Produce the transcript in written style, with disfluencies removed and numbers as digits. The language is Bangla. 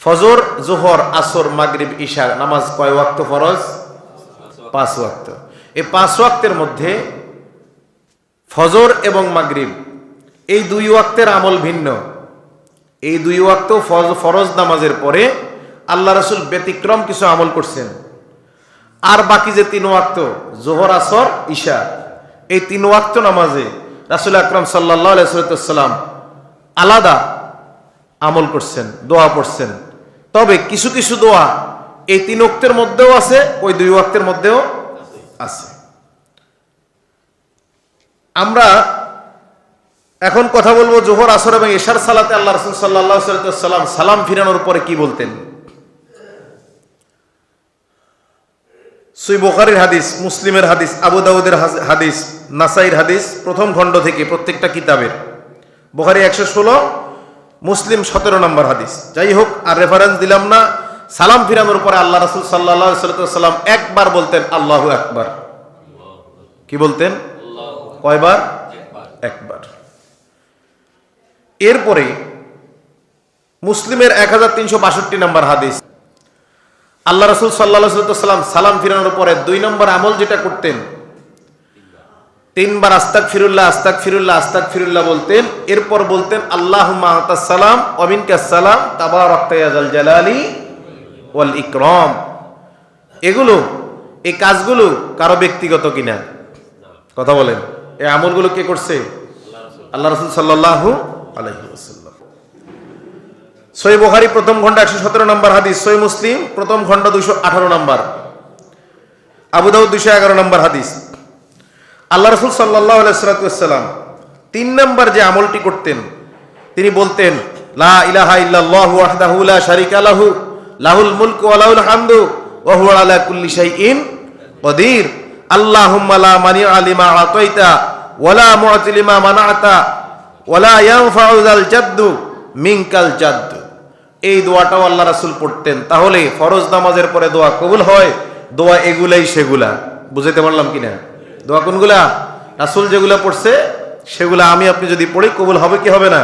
ফজর, জোহর, আসর, মাগরিব, ঈশা নামাজ কয় ওয়াক্ত ফরজ? 5 ওয়াক্ত। এই 5 ওয়াক্তের মধ্যে ফজর এবং মাগরিব এই 2 ওয়াক্তের আমল ভিন্ন। এই 2 ওয়াক্ত ফরজ নামাজের পরে আল্লাহ রাসূল ব্যতিক্রম কিছু আমল করছেন। আর বাকি যে 3 ওয়াক্ত জোহর, আসর, ঈশা এই 3 ওয়াক্ত নামাজে রাসূল আকরাম সাল্লাল্লাহু আলাইহি ওয়াসাল্লাম আলাদা আমল করছেন, দোয়া পড়ছেন। তবে কিছু কিছু দোয়া এই 3 ওয়াক্তের মধ্যেও আছে, ওই 2 ওয়াক্তের মধ্যেও আছে। আমরা এখন কথা বলবো জোহর, আসর এবং ঈশার সালাতে আল্লাহ রাসূল সাল্লাল্লাহু আলাইহি ওয়াসাল্লাম সালাম ফিরানোর পরে কি বলতেন। সহিহ বুখারীর হাদিস, মুসলিমের হাদিস, আবু দাউদের হাদিস, নাসাইর হাদিস, প্রথম খণ্ড থেকে প্রত্যেকটা কিতাবের। বুখারী 116, মুসলিম 17 নম্বর হাদিস। যাই হোক, আর রেফারেন্স দিলাম না। সালাম ফিরানোর পরে আল্লাহ রাসূল সাল্লাল্লাহু আলাইহি ওয়াসাল্লাম একবার বলতেন আল্লাহু আকবার। কি বলতেন? কয়বার? একবার। এরপরে মুসলিমের 1362 নম্বর হাদিস, আল্লাহ রাসূল সাল্লাল্লাহু আলাইহি ওয়াসাল্লাম সালাম ফিরানোর পরে 2 নম্বর আমল যেটা করতেন, 3 বার আস্তাগফিরুল্লাহ আস্তাগফিরুল্লাহ আস্তাগফিরুল্লাহ বলতেন। এরপর বলতেন আল্লাহুম্মা আনতাস সালাম ওয়া মিনকাস সালাম তাবারাকতা ইয়া যাল জালালি ওয়াল ইকরাম। এগুলো, এই কাজগুলো কারো ব্যক্তিগত কিনা? কথা বলেন। এই আমলগুলো কে করছে? আল্লাহ রাসূল সাল্লাল্লাহু আলাইহি ওয়াসাল্লাম। সহিহ বুখারী প্রথম খণ্ড 117 নম্বর হাদিস, সহিহ মুসলিম প্রথম খণ্ড 218 নম্বর, আবু দাউদ 211 নম্বর হাদিস। আল্লাহ রাসূল সাল্লাল্লাহু আলাইহি ওয়াসাল্লাম 3 নম্বর যে আমলটি করতেন, তিনি বলতেন লা ইলাহা ইল্লাল্লাহু ওয়াহদাহু লা শারীকা লাহু লাহুল মুলকু ওয়া লাহুল হামদু ওয়া হুয়া আলা কুল্লি শাইইন কাদির। আল্লাহুম্মা লা মানিআ লিমা আতাইতা ওয়া লা মু'তি লিমা মানা'তা ওয়া লা ইয়ানফা'ু যাল জাদ্দু মিনকাল জাদ্দ। এই দোয়াটাও আল্লাহ রাসূল পড়তেন। তাহলে ফরজ নামাজের পরে দোয়া কবুল হয়। দোয়া এগুলাই সেগুলা। বুঝাইতে পারলাম কিনা? দোয়া কোনগুলা? রাসূল যেগুলা পড়ছে সেগুলা আমি আপনি যদি পড়ি কবুল হবে কি হবে না?